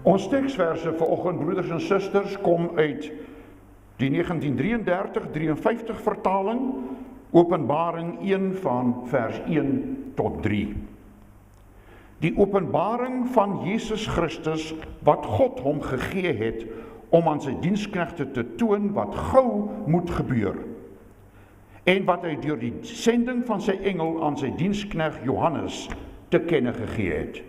Ons teksverse vanoggend, broeders en susters, kom uit die 1933-53 vertaling, Openbaring 1 van vers 1 tot 3. Die openbaring van Jesus Christus, wat God hom gegee het, om aan sy diensknegte te toon wat gou moet gebeur, en wat hy deur die sending van sy engel aan sy diensknegt Johannes te kenne gegee het,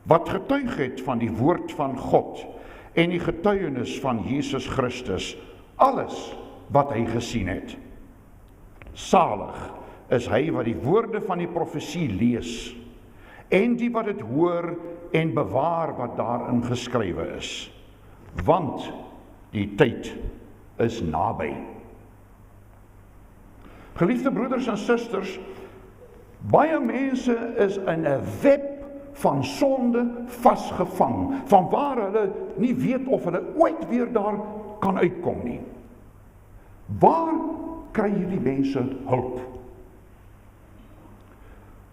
wat getuig het van die woord van God en die getuienis van Jesus Christus, alles wat hy gesien het. Salig is hy wat die woorde van die profesie lees, en die wat het hoor en bewaar wat daarin geskrywe is, want die tyd is naby. Geliefde broeders en susters, baie mense is in 'n web van sonde vasgevang, van waar hulle nie weet of hulle ooit weer daar kan uitkom nie. Waar kry hierdie mense hulp?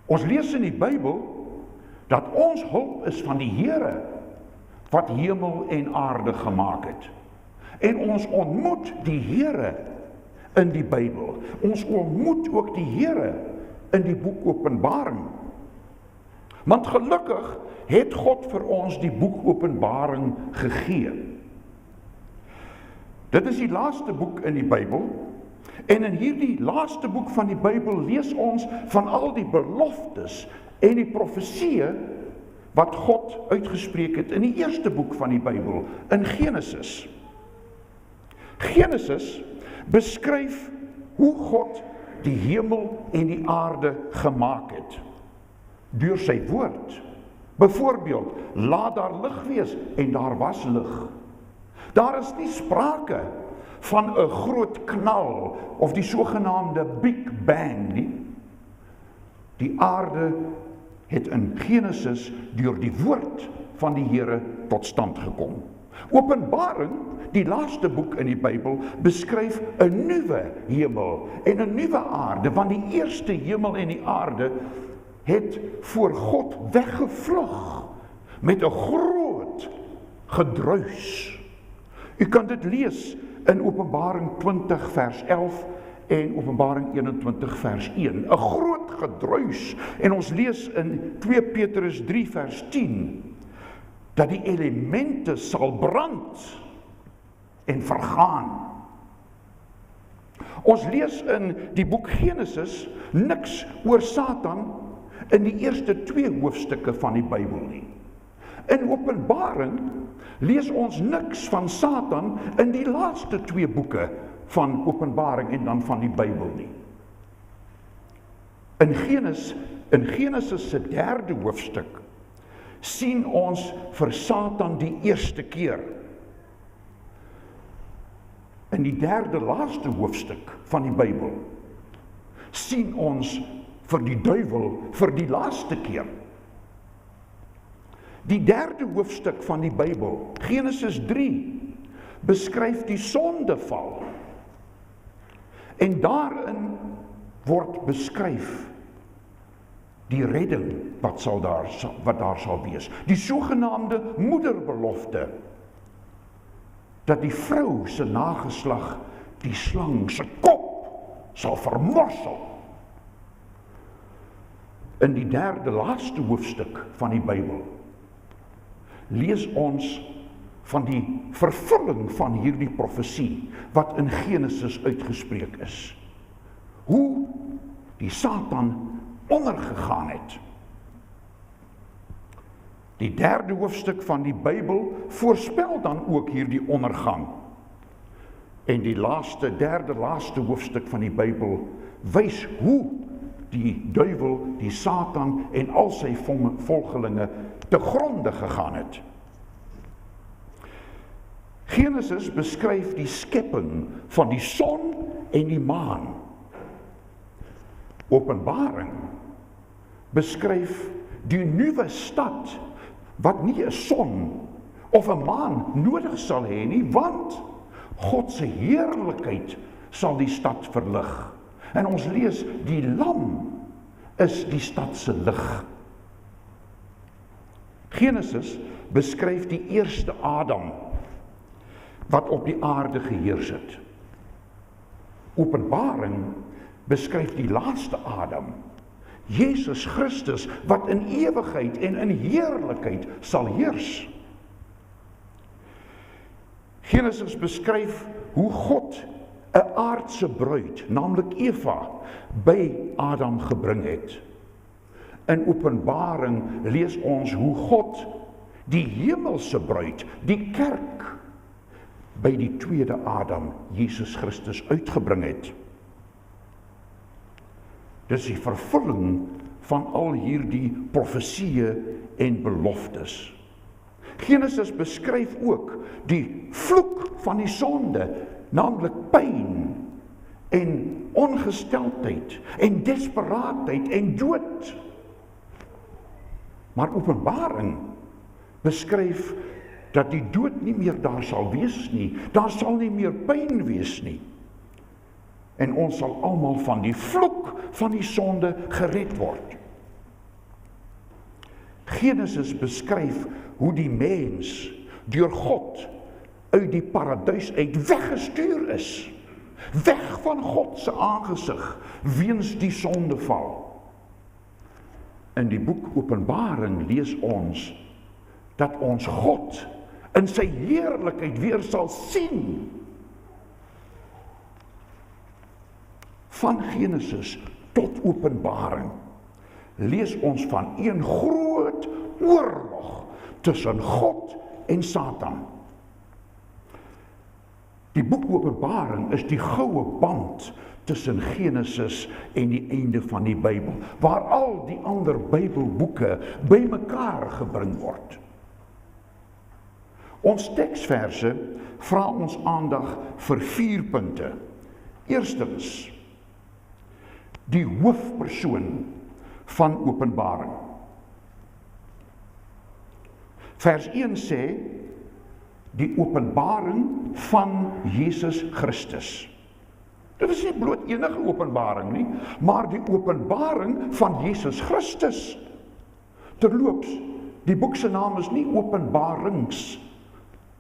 Ons lees in die Bybel dat ons hulp is van die Here, wat hemel en aarde gemaak het. En ons ontmoet die Here in die Bybel. Ons ontmoet ook die Here in die boek Openbaring. Want gelukkig het God vir ons die boek Openbaring gegee. Dit is die laaste boek in die Bybel, en in hierdie laaste boek van die Bybel lees ons van al die beloftes en die profesieë wat God uitgespreek het in die eerste boek van die Bybel, in Genesis. Genesis beskryf hoe God die hemel en die aarde gemaak het, deur sy woord. Byvoorbeeld, laat daar lig wees, en daar was lig. Daar is nie sprake van 'n groot knal, of die sogenaamde Big Bang nie. Die aarde het in Genesis deur die woord van die Here tot stand gekom. Openbaring, die laaste boek in die Bybel, beskryf 'n nuwe hemel en 'n nuwe aarde, want die eerste hemel en die aarde het voor God weggevlug met 'n groot gedruis. U kan dit lees in Openbaring 20 vers 11 en Openbaring 21 vers 1. 'n Groot gedruis. En ons lees in 2 Petrus 3 vers 10 dat die elemente sal brand en vergaan. Ons lees in die boek Genesis niks oor Satan in die eerste 2 hoofstukke van die Bybel nie. In Openbaring lees ons niks van Satan in die laaste 2 boeke van Openbaring en dan van die Bybel nie. In Genesis se 3de hoofstuk sien ons vir Satan die eerste keer. In die 3de laaste hoofstuk van die Bybel sien ons vir die duiwel vir die laaste keer. Die 3de hoofstuk van die Bybel, Genesis 3, beskryf die sondeval. En daarin word beskryf die redding wat daar sal wees. Die sogenaamde moederbelofte, dat die vrou se nageslag die slang se kop sal vermorsel. In die 3de laaste hoofstuk van die Bybel lees ons van die vervulling van hierdie profesie wat in Genesis uitgespreek is. Hoe die Satan ondergegaan het. Die 3de hoofstuk van die Bybel voorspel dan ook hierdie ondergang. En die 3de laaste hoofstuk van die Bybel wys hoe die duiwel, die Satan en al sy volgelinge te gronde gegaan het. Genesis beskryf die skepping van die son en die maan. Openbaring beskryf die nuwe stad, wat nie 'n son of 'n maan nodig sal hê nie, want God se heerlikheid sal die stad verlig. En ons lees, die lam is die stad se lig. Genesis beskryf die eerste Adam wat op die aarde geheers het. Openbaring beskryf die laaste Adam, Jesus Christus, wat in ewigheid en in heerlikheid sal heers. Genesis beskryf hoe God 'n aardse bruid, naamlik Eva, by Adam gebring het. In Openbaring lees ons hoe God die hemelse bruid, die kerk, by die tweede Adam, Jesus Christus, uitgebring het. Dis die vervulling van al hierdie profesieë en beloftes. Genesis beskryf ook die vloek van die sonde, naamlik pyn en ongesteldheid en desperaatheid en dood. Maar Openbaring beskryf dat die dood nie meer daar sal wees nie, daar sal nie meer pyn wees nie. En ons sal almal van die vloek van die sonde gered word. Genesis beskryf hoe die mens deur God uit die paradys uit weggestuur is, weg van God se aangesig weens die sondeval. In die boek Openbaring lees ons dat ons God in sy heerlikheid weer sal sien. Van Genesis tot Openbaring lees ons van een groot oorlog tussen God en Satan. Die boek Openbaring is die goue band tussen Genesis en die einde van die Bybel, waar al die ander Bybelboeke bymekaar gebring word. Ons teksverse vra ons aandag vir 4 punte. Eerstens, die hoofpersoon van Openbaring. Vers 1 sê, die openbaring van Jesus Christus. Dit is nie bloot enige openbaring nie, maar die openbaring van Jesus Christus. Terloops, die boek se naam is nie Openbarings,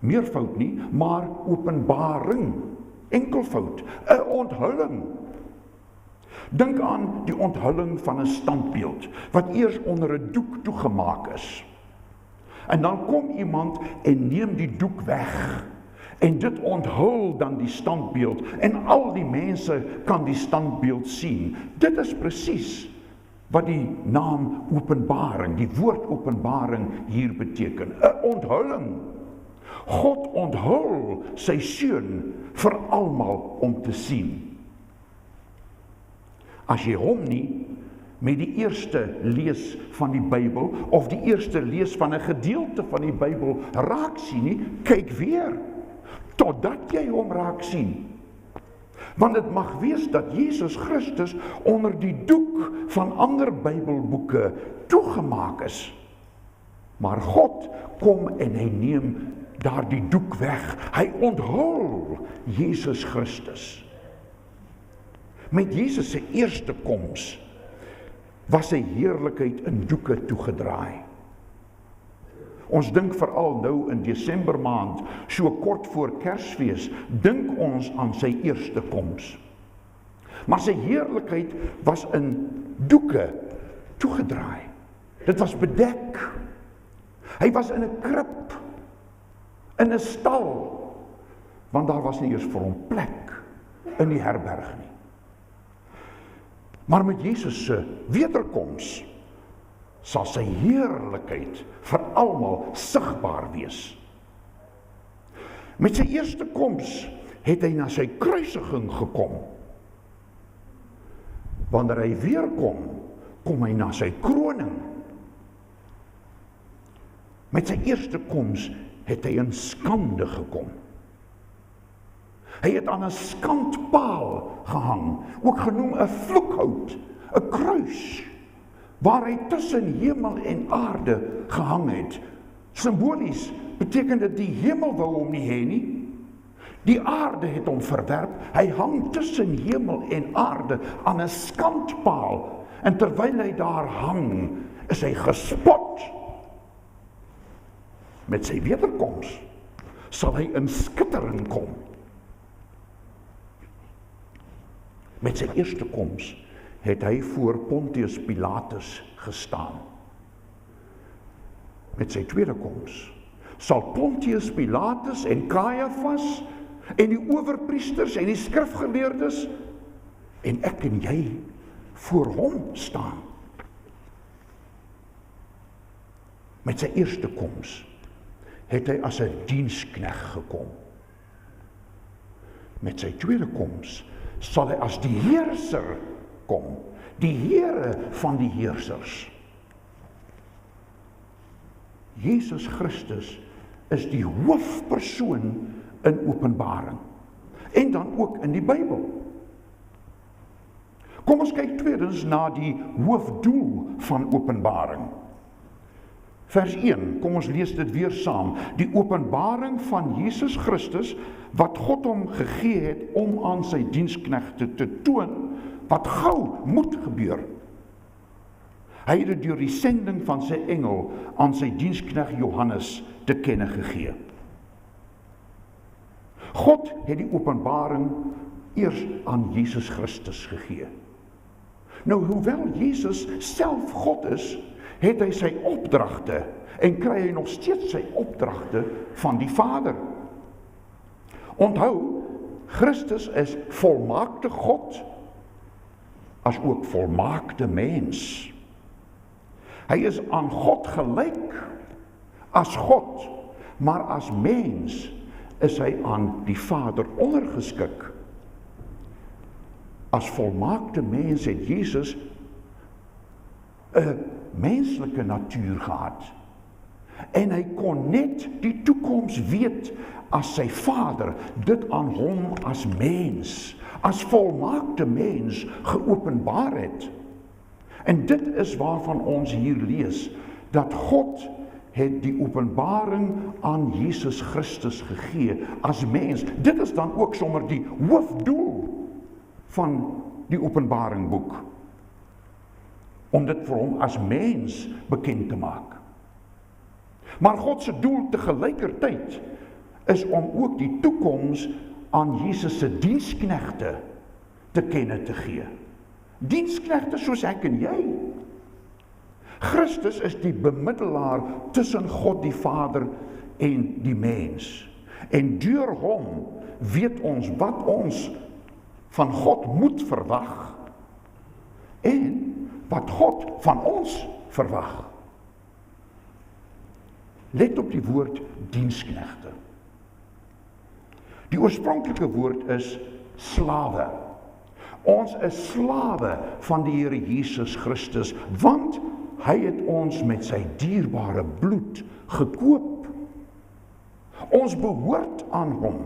meervoud nie, maar Openbaring, enkelvoud, 'n onthulling. Dink aan die onthulling van 'n standbeeld, wat eers onder 'n doek toegemaak is. En dan kom iemand en neem die doek weg, en dit onthul dan die standbeeld, en al die mense kan die standbeeld sien. Dit is presies wat die naam Openbaring, die woord Openbaring hier beteken, 'n onthulling. God onthul sy seun vir almal om te sien. As jy hom nie met die eerste lees van die Bybel, of die eerste lees van 'n gedeelte van die Bybel raak sien nie, kyk weer, totdat jy hom raak sien. Want dit mag wees dat Jesus Christus onder die doek van ander Bybelboeke toegemaak is. Maar God kom en hy neem daardie doek weg. Hy onthul Jesus Christus. Met Jesus se eerste koms was sy heerlikheid in doeke toegedraai. Ons dink veral nou in Desember maand, so kort voor Kersfees, dink ons aan sy eerste koms. Maar sy heerlikheid was in doeke toegedraai. Dit was bedek. Hy was in 'n krib, in 'n stal, want daar was nie eers vir hom plek in die herberg nie. Maar met Jesus se wederkoms sal sy heerlikheid vir almal sigbaar wees. Met sy eerste koms het hy na sy kruisiging gekom. Wanneer hy weer kom hy na sy kroning. Met sy eerste koms het hy in skande gekom. Hy het aan 'n skandpaal gehang, ook genoem 'n vloekhout, 'n kruis, waar hy tussen hemel en aarde gehang het. Simbolies beteken dit die hemel wou hom nie hê nie. Die aarde het hom verwerp. Hy hang tussen hemel en aarde aan 'n skandpaal. En terwyl hy daar hang, is hy gespot. met sy wederkoms sal hy in skittering kom. Met sy eerste koms het hy voor Pontius Pilatus gestaan. Met sy tweede koms sal Pontius Pilatus en Caiaphas en die owerpriesters en die skrifgeleerdes en ek en jy voor hom staan. Met sy eerste koms het hy as 'n diensknegt gekom. Met sy tweede koms sal hy as die heerser kom, die Here van die heersers. Jesus Christus is die hoofpersoon in Openbaring en dan ook in die Bybel. Kom ons kyk tweedens na die hoofdoel van Openbaring. Vers 1, kom ons lees dit weer saam. Die openbaring van Jesus Christus, wat God hom gegee het om aan sy diensknegte te toon, wat gou moet gebeur. Hy het dit deur die sending van sy engel aan sy diensknegt Johannes te kenne gegee. God het die openbaring eers aan Jesus Christus gegee. Nou, hoewel Jesus self God is, het hy sy opdragte en kry hy nog steeds sy opdragte van die Vader. Onthou, Christus is volmaakte God, as ook volmaakte mens. Hy is aan God gelyk as God, maar as mens is hy aan die Vader ondergeskik. As volmaakte mens het Jesus 'n menslike natuur gehad. En hy kon net die toekoms weet as sy Vader dit aan hom as mens, as volmaakte mens geopenbaar het. En dit is waarvan ons hier lees, dat God het die openbaring aan Jesus Christus gegee as mens. Dit is dan ook sommer die hoofdoel van die openbaringboek, om dit vir hom as mens bekend te maak. Maar God se doel te gelykertyd is om ook die toekoms aan Jesus se diensknegte te kenne te gee. Diensknegte soos ek en jy. Christus is die bemiddelaar tussen God die Vader en die mens. En deur hom weet ons wat ons van God moet verwag en wat God van ons verwag. Let op die woord diensknegte. Die oorspronklike woord is slawe. Ons is slawe van die Here Jesus Christus, want hy het ons met sy dierbare bloed gekoop. Ons behoort aan hom.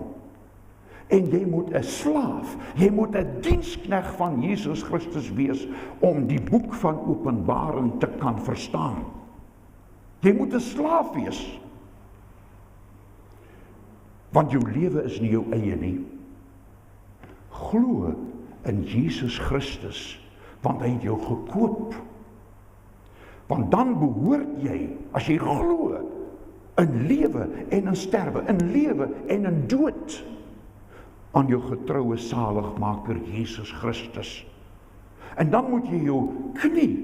En jy moet 'n slaaf, jy moet 'n diensknegt van Jesus Christus wees om die boek van Openbaring te kan verstaan. Jy moet 'n slaaf wees. Want jou lewe is nie jou eie nie. Glo in Jesus Christus, want hy het jou gekoop. Want dan behoort jy, as jy glo, in lewe en in sterwe, in lewe en in dood, aan jou getroue saligmaker Jesus Christus. En dan moet jy jou knie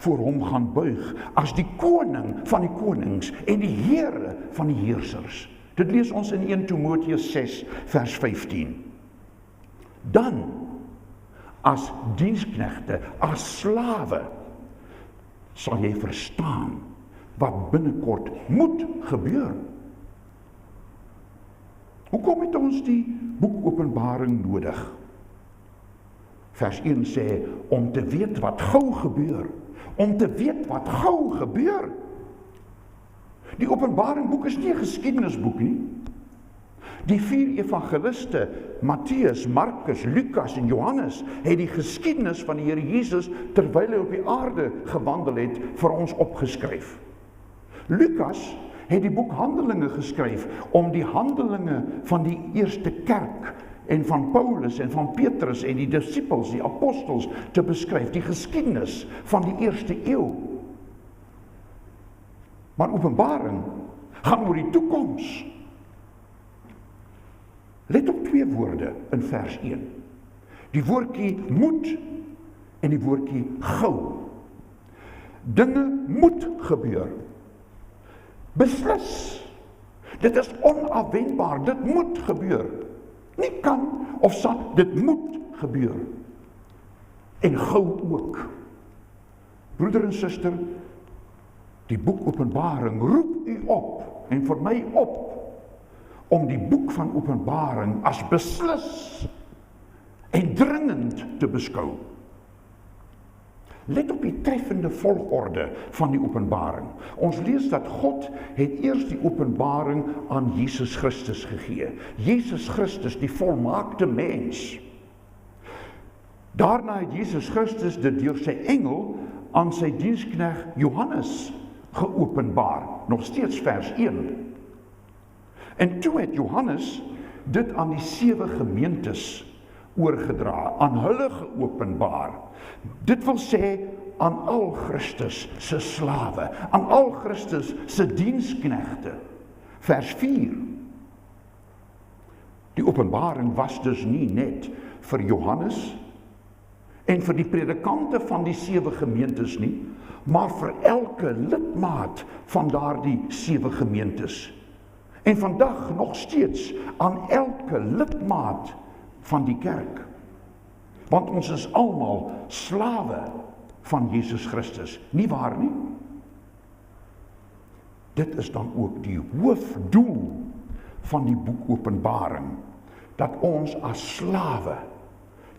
voor hom gaan buig, as die koning van die konings en die Here van die heersers. Dit lees ons in 1 Timoteus 6 vers 15. Dan, as diensknegte, as slawe, sal jy verstaan wat binnekort moet gebeur. Hoekom het ons die boek Openbaring nodig? Vers 1 sê, om te weet wat gou gebeur. Om te weet wat gou gebeur. Die Openbaringboek is nie 'n geskiedenisboek nie. Die 4 evangeliste, Matteus, Markus, Lukas en Johannes, het die geskiedenis van die Here Jesus terwyl hy op die aarde gewandel het, vir ons opgeskryf. Lukas het die boek Handelinge geskryf om die handelinge van die eerste kerk en van Paulus en van Petrus en die disippels, die apostels te beskryf, die geskiedenis van die eerste eeu. Maar Openbaring gaan oor die toekoms. Let op 2 woorde in vers 1. Die woordjie moet en die woordjie gou. Dinge moet gebeur. Beslis. Dit is onafwendbaar, dit moet gebeur. Nie kan of sal, dit moet gebeur. En gou ook. Broeder en suster, die boek Openbaring roep u op, en vir my op, om die boek van Openbaring as beslis en dringend te beskou. Let op die treffende volgorde van die Openbaring. Ons lees dat God het eers die Openbaring aan Jesus Christus gegee. Jesus Christus, die volmaakte mens. Daarna het Jesus Christus dit deur sy engel aan sy diensknegt Johannes geopenbaar. Nog steeds vers 1. En toe het Johannes dit aan die 7 gemeentes oorgedra, aan hulle geopenbaar. Dit wil sê aan al Christus se slawe, aan al Christus se diensknegte. Vers 4. Die openbaring was dus nie net vir Johannes en vir die predikante van die 7 gemeentes nie, maar vir elke lidmaat van daardie 7 gemeentes. En vandag nog steeds aan elke lidmaat van die kerk. Want ons is almal slawe van Jesus Christus, nie waar nie? Dit is dan ook die hoofdoel van die boek Openbaring, dat ons as slawe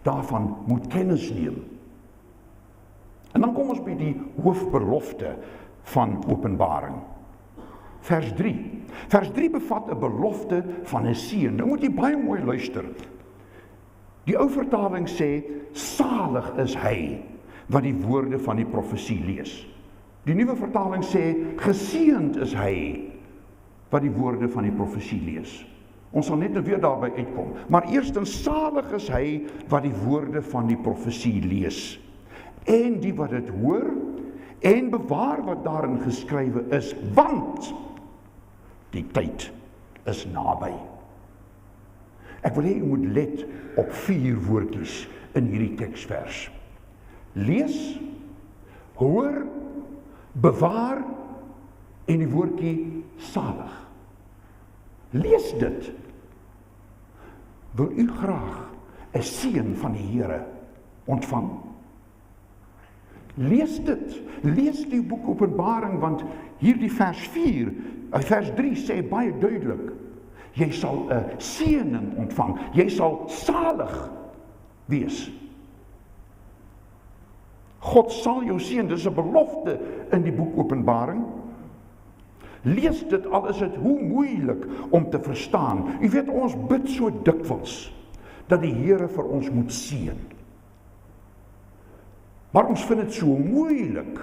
daarvan moet kennis neem. En dan kom ons by die hoofbelofte van Openbaring. Vers 3. Vers 3 bevat 'n belofte van 'n seun. Nou moet jy baie mooi luister. Die ou vertaling sê, salig is hy wat die woorde van die profesie lees. Die nuwe vertaling sê, geseënd is hy wat die woorde van die profesie lees. Ons sal net weer daarby uitkom. Maar eerstens, salig is hy wat die woorde van die profesie lees. En die wat dit hoor en bewaar wat daarin geskrywe is, want die tyd is naby. Ek wil hê u moet let op 4 woordjies in hierdie teksvers. Lees, hoor, bewaar en die woordjie salig. Lees dit. Wil u graag 'n seën van die Here ontvang? Lees dit. Lees die boek Openbaring, want hierdie vers 4, vers 3 sê baie duidelik, jy sal 'n seëning ontvang, jy sal salig wees. God sal jou seën, dis 'n belofte in die boek Openbaring. Lees dit, al is dit hoe moeilik om te verstaan. U weet, ons bid so dikwels dat die Here vir ons moet seën. Maar ons vind dit so moeilik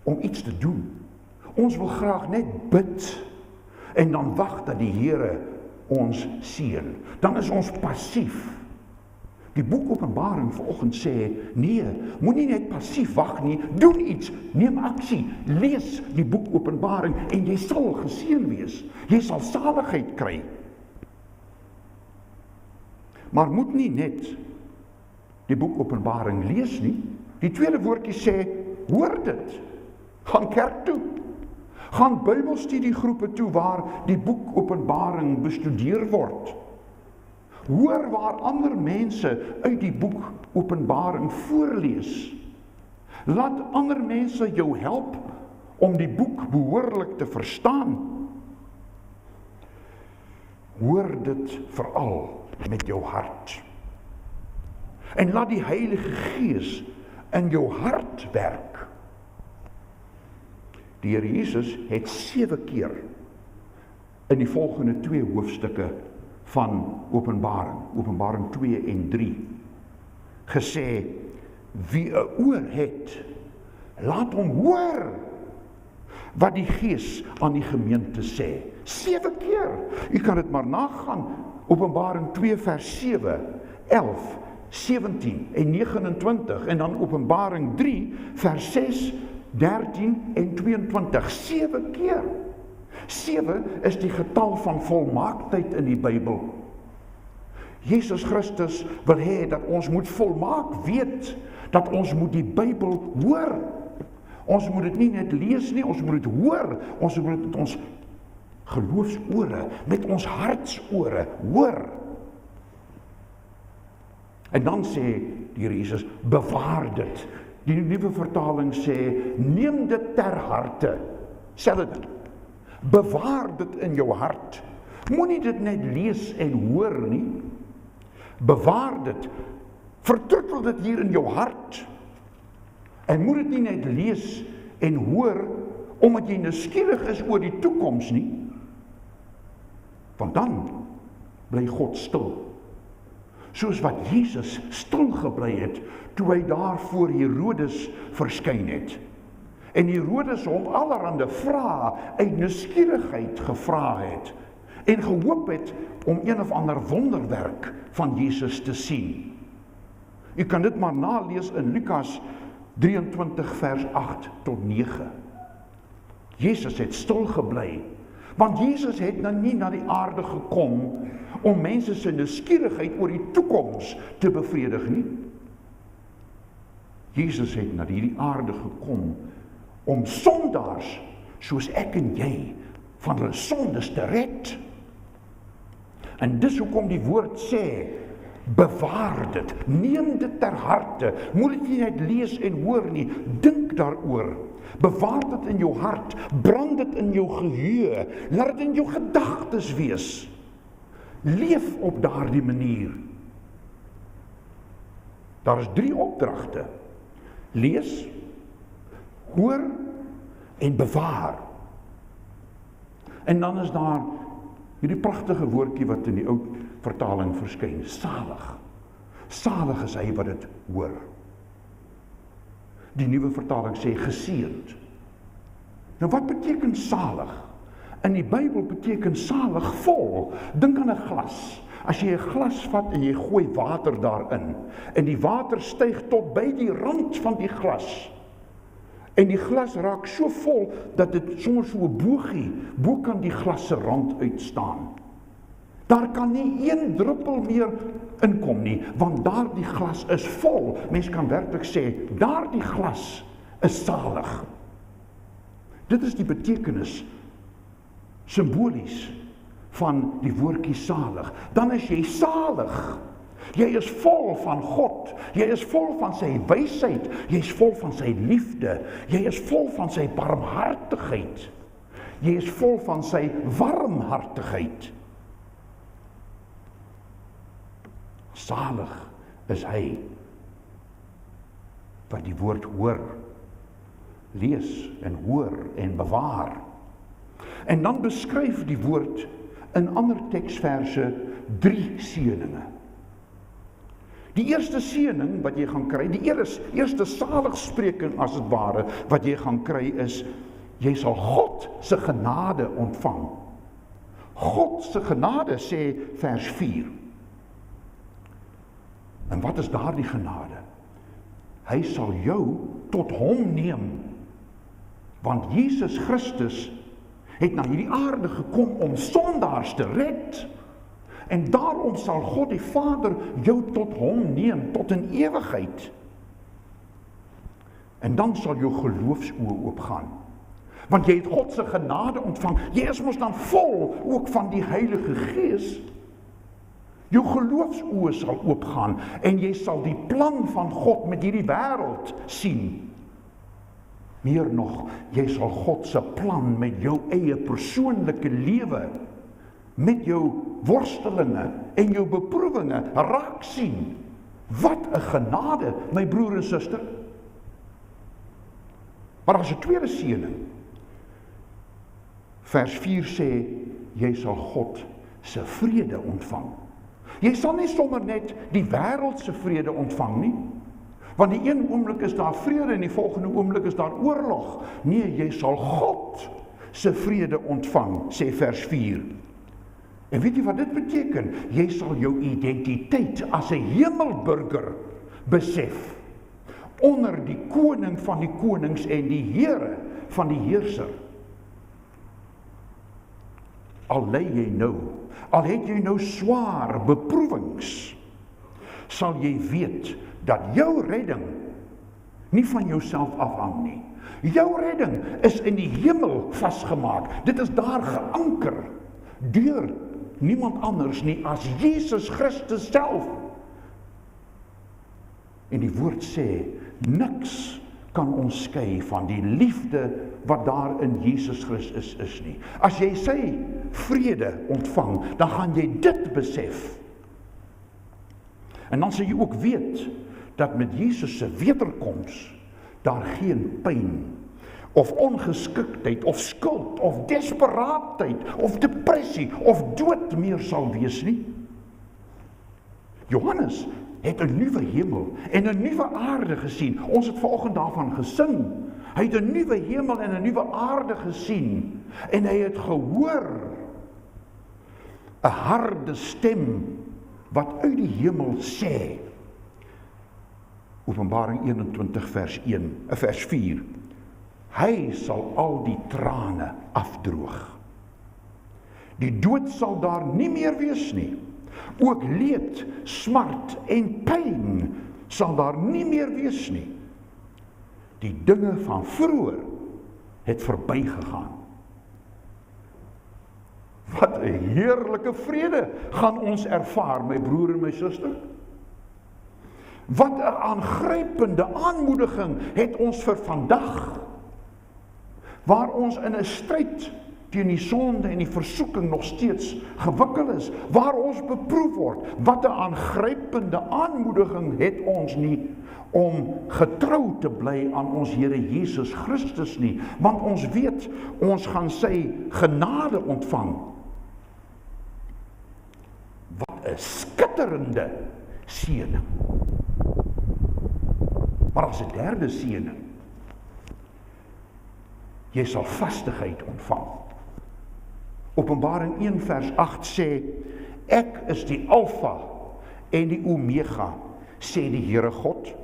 om iets te doen. Ons wil graag net bid en dan wag dat die Here ons seën. Dan is ons passief. Die boek Openbaring vanoggend sê, nee, moenie net passief wag nie, doen iets, neem aksie, lees die boek Openbaring en jy sal geseën wees. Jy sal saligheid kry. Maar moet nie net die boek Openbaring lees nie. Die tweede woordjie sê, hoor dit. Gaan kerk toe. Gaan Bybelstudiegroepe toe waar die boek Openbaring bestudeer word. Hoor waar ander mense uit die boek Openbaring voorlees. Laat ander mense jou help om die boek behoorlik te verstaan. Hoor dit veral met jou hart. En laat die Heilige Gees in jou hart werk. Die Here Jesus het 7 keer in die volgende 2 hoofstukke van Openbaring, Openbaring 2 en 3, gesê, wie 'n oor het, laat hom hoor wat die Gees aan die gemeente sê. 7 keer. U kan dit maar nagaan. Openbaring 2 vers 7, 11, 17 en 29 en dan Openbaring 3 vers 6, 13 en 22, 7 keer. 7 is die getal van volmaaktheid in die Bybel. Jesus Christus wil hê dat ons moet volmaak weet, dat ons moet die Bybel hoor. Ons moet dit nie net lees nie, ons moet dit hoor. Ons moet dit met ons geloofsore, met ons hartsore hoor. En dan sê die Here Jesus, bewaar dit. Die nuwe vertaling sê, neem dit ter harte. Selfde ding. Bewaar dit in jou hart. Moenie dit net lees en hoor nie. Bewaar dit. Vertroetel dit hier in jou hart. En moet dit nie net lees en hoor, omdat jy nuuskierig is oor die toekoms nie. Want dan bly God stil. Soos wat Jesus stil gebly het, toe hy daar voor Herodes verskyn het. En Herodes hom allerhande vrae uit nuuskierigheid gevra het, en gehoop het om een of ander wonderwerk van Jesus te sien. U kan dit maar nalees in Lukas 23 vers 8 tot 9. Jesus het stil gebly, want Jesus het nou nie na die aarde gekom om mense se nuuskierigheid oor die toekoms te bevredig nie. Jesus het na hierdie aarde gekom om sondaars soos ek en jy van hulle sondes te red. En dis hoekom die woord sê, bewaar dit, neem dit ter harte, moet dit nie net lees en hoor nie, dink daaroor, bewaar dit in jou hart, brand dit in jou geheue, laat dit in jou gedagtes wees, leef op daardie manier. Daar is 3 opdragte, lees, hoor en bewaar. En dan is daar hierdie pragtige woordjie wat in die ou vertaling verskyn, salig. Salig is hy wat dit hoor. Die nuwe vertaling sê geseënd. Nou wat beteken salig? In die Bybel beteken salig vol. Dink aan 'n glas. As jy 'n glas vat en jy gooi water daarin, en die water styg tot by die rand van die glas, en die glas raak so vol, dat dit soms so 'n bogie, bo kan die glas se rand uitstaan. Daar kan nie een druppel meer inkom nie, want daardie glas is vol. Mens kan werklik sê, daardie glas is salig. Dit is die betekenis, simbolies, van die woordjie salig. Dan is jy salig. Jy is vol van God, jy is vol van sy wysheid, jy is vol van sy liefde, jy is vol van sy barmhartigheid, jy is vol van sy warmhartigheid. Salig is hy wat die woord hoor, lees en hoor en bewaar. En dan beskryf die woord in ander teksverse 3 seëninge. Die eerste seëning wat jy gaan kry, die eerste saligspreking as het ware, wat jy gaan kry is, jy sal God se genade ontvang. God se genade, sê vers 4. En wat is daardie genade? Hy sal jou tot hom neem, want Jesus Christus het na hierdie aarde gekom om sondaars te red. En daarom sal God die Vader jou tot hom neem, tot in ewigheid. En dan sal jou geloofsoë oopgaan. Want jy het God se genade ontvang. Jy is mos dan vol ook van die Heilige Gees. Jou geloofsoë sal oopgaan en jy sal die plan van God met hierdie wêreld sien. Meer nog, jy sal God se plan met jou eie persoonlike lewe, met jou worstelinge en jou beproewinge raak sien. Wat 'n genade, my broer en suster. Maar as 'n tweede seëning. Vers 4 sê, jy sal God se vrede ontvang. Jy sal nie sommer net die wêreld se vrede ontvang nie, want die een oomblik is daar vrede en die volgende oomblik is daar oorlog. Nee, jy sal God se vrede ontvang, sê vers 4. En weet jy wat dit beteken? Jy sal jou identiteit as 'n hemelburger besef. onder die koning van die konings en die Here van die heerser. Al ly jy nou, al het jy nou swaar beproewings, sal jy weet dat jou redding nie van jouself afhang nie. Jou redding is in die hemel vasgemaak. Dit is daar geanker deur niemand anders nie as Jesus Christus self. En die woord sê, niks kan ons skei van die liefde wat daar in Jesus Christus is nie. As jy sy vrede ontvang, dan gaan jy dit besef. En dan sal jy ook weet, dat met Jesus se wederkoms, daar geen pyn, of ongeskiktheid, of skuld, of desperaatheid, of depressie, of dood meer sal wees nie. Johannes het 'n nuwe hemel en 'n nuwe aarde gesien. Ons het vanoggend daarvan gesing. Hy het 'n nuwe hemel en 'n nuwe aarde gesien. En hy het gehoor 'n harde stem wat uit die hemel sê. Openbaring 21 vers 4. Hy sal al die trane afdroog. Die dood sal daar nie meer wees nie. Ook leed, smart en pyn sal daar nie meer wees nie. Die dinge van vroeër het verbygegaan. Wat 'n heerlike vrede gaan ons ervaar, my broer en my suster. Wat 'n aangrypende aanmoediging het ons vir vandag, waar ons in 'n stryd teen die sonde en die versoeking nog steeds gewikkel is, waar ons beproef word. Wat 'n aangrypende aanmoediging het ons nie om getrou te bly aan ons Here Jesus Christus nie, want ons weet, ons gaan sy genade ontvang. Wat 'n skitterende seëning. Maar as 'n derde seëning, jy sal vastigheid ontvang. Openbaring 1 vers 8 sê, ek is die Alfa en die Omega, sê die Here God.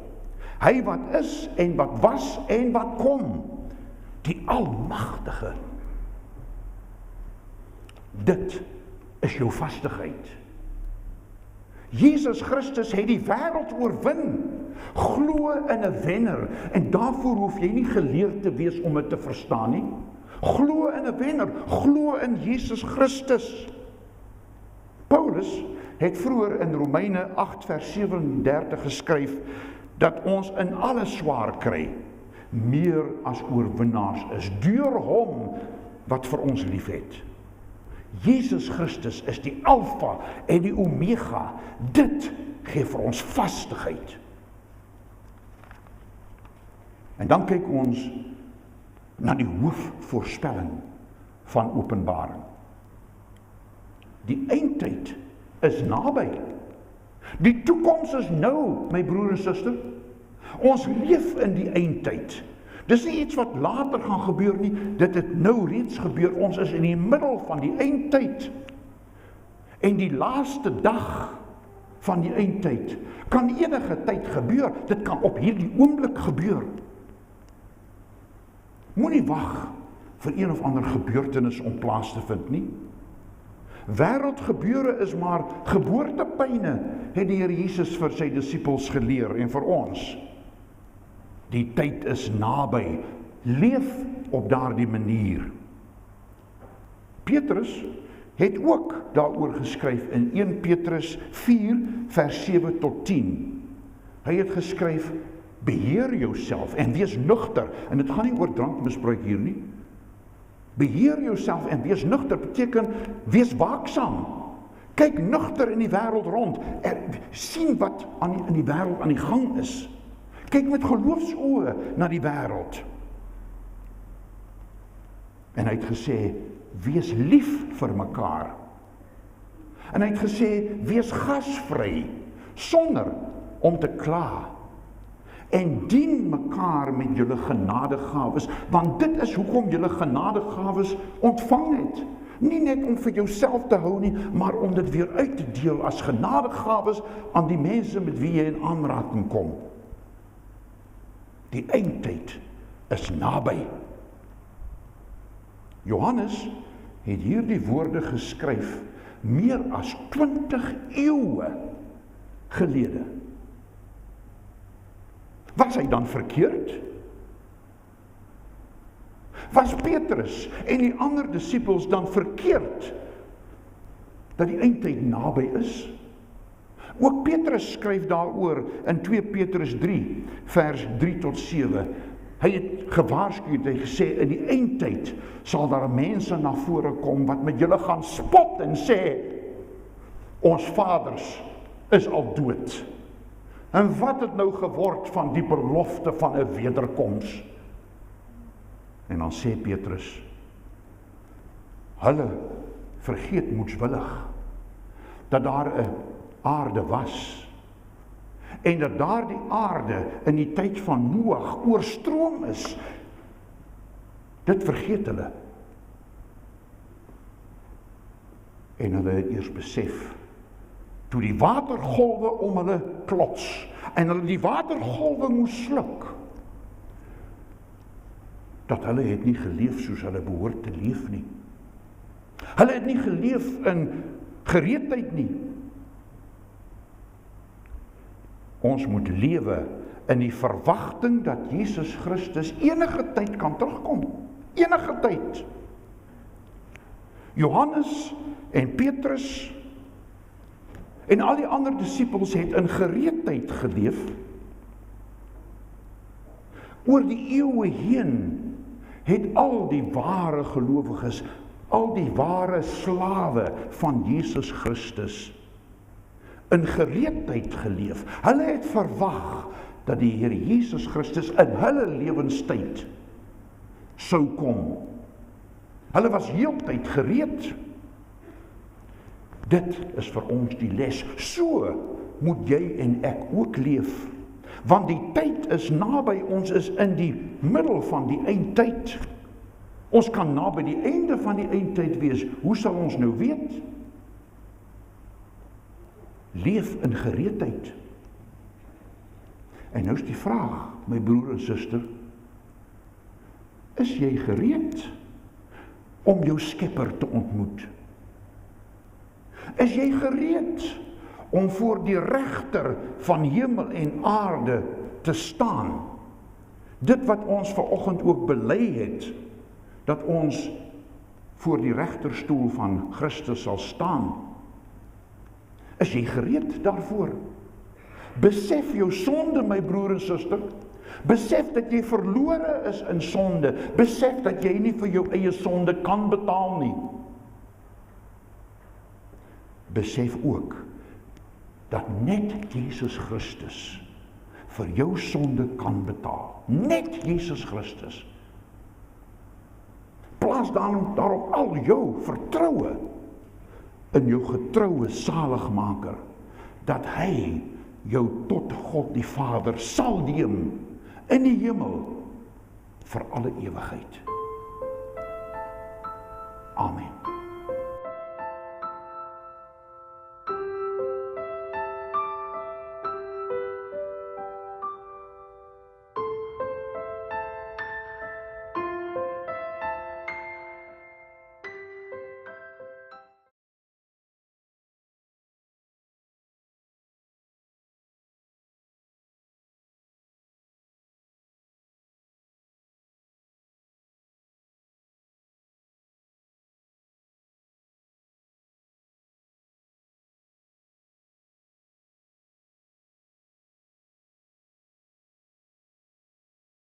Hy wat is en wat was en wat kom, die Almagtige. Dit is jou vastigheid. Jesus Christus het die wêreld oorwin. Glo in 'n wenner, en daarvoor hoef jy nie geleerd te wees om dit te verstaan nie. Glo in 'n wenner, glo in Jesus Christus. Paulus het vroeër in Romeine 8 vers 37 geskryf, dat ons in alles swaar kry, meer as oorwinnaars is, deur hom wat vir ons liefhet. Jesus Christus is die Alfa en die Omega. Dit gee vir ons vastigheid. En dan kyk ons na die hoofvoorspelling van Openbaring. Die eindtyd is naby. Die toekoms is nou, my broer en suster. Ons leef in die eindtyd. Dis nie iets wat later gaan gebeur nie, dit het nou reeds gebeur. Ons is in die middel van die eindtyd. En die laaste dag van die eindtyd kan enige tyd gebeur. Dit kan op hierdie oomblik gebeur. Moenie wag vir een of ander gebeurtenis om plaas te vind nie. Wêreldgebeure is maar geboortepyne, het die Here Jesus vir sy disippels geleer en vir ons. Die tyd is naby. Leef op daardie manier. Petrus het ook daaroor geskryf in 1 Petrus 4 vers 7 tot 10. Hy het geskryf, beheer jouself en wees nugter. En dit gaan nie oor drankmisbruik hier nie. Beheer jouself en wees nugter beteken, wees waaksaam. Kyk nugter in die wêreld rond. Sien wat in die wêreld aan die gang is. Kyk met geloofsoë na die wêreld. En hy het gesê, wees lief vir mekaar. En hy het gesê, wees gasvry, sonder om te kla. En dien mekaar met julle genadegawes, want dit is hoekom julle genadegawes ontvang het. Nie net om vir jouself te hou nie, maar om dit weer uit te deel as genadegawes aan die mense met wie jy in aanraking kom. Die eindtyd is naby. Johannes het hierdie woorde geskryf meer as 20 eeue gelede. Was hy dan verkeerd? Was Petrus en die ander disippels dan verkeerd dat die eindtyd naby is? Ook Petrus skryf daaroor in 2 Petrus 3, vers 3 tot 7. Hy het gewaarsku, hy gesê, in die eindtyd sal daar mense na vore kom wat met julle gaan spot en sê, ons vaders is al dood. En wat het nou geword van die belofte van 'n wederkoms? En dan sê Petrus, hulle vergeet moedswillig dat daar 'n aarde was en dat daardie aarde in die tyd van Noag oorstroom is. Dit vergeet hulle. En hulle het eers besef, toe die watergolwe om hulle klots en hulle die watergolwe moes sluk, dat hulle het nie geleef soos hulle behoort te leef nie. Hulle het nie geleef in gereedheid nie. Ons moet lewe in die verwagting dat Jesus Christus enige tyd kan terugkom. Enige tyd. Johannes en Petrus en al die ander disippels het in gereedheid geleef. Oor die eeue heen het al die ware gelowiges, al die ware slawe van Jesus Christus in gereedheid geleef. Hulle het verwag dat die Here Jesus Christus in hulle lewenstyd sou kom. Hulle was heeltyd gereed. Dit is vir ons die les. So moet jy en ek ook leef. Want die tyd is naby, ons is in die middel van die eindtyd. Ons kan naby die einde van die eindtyd wees. Hoe sal ons nou weet? Leef in gereedheid. En nou is die vraag, my broer en suster, is jy gereed om jou Skepper te ontmoet? Is jy gereed om voor die regter van hemel en aarde te staan? Dit wat ons vanoggend ook bely het, dat ons voor die regterstoel van Christus sal staan. Is jy gereed daarvoor? Besef jou sonde, my broer en suster. Besef dat jy verlore is in sonde. Besef dat jy nie vir jou eie sonde kan betaal nie. Besef ook dat net Jesus Christus vir jou sonde kan betaal. Net Jesus Christus. Plaas daarop al jou vertroue in jou getroue saligmaker, dat hy jou tot God die Vader sal neem in die hemel vir alle ewigheid. Amen.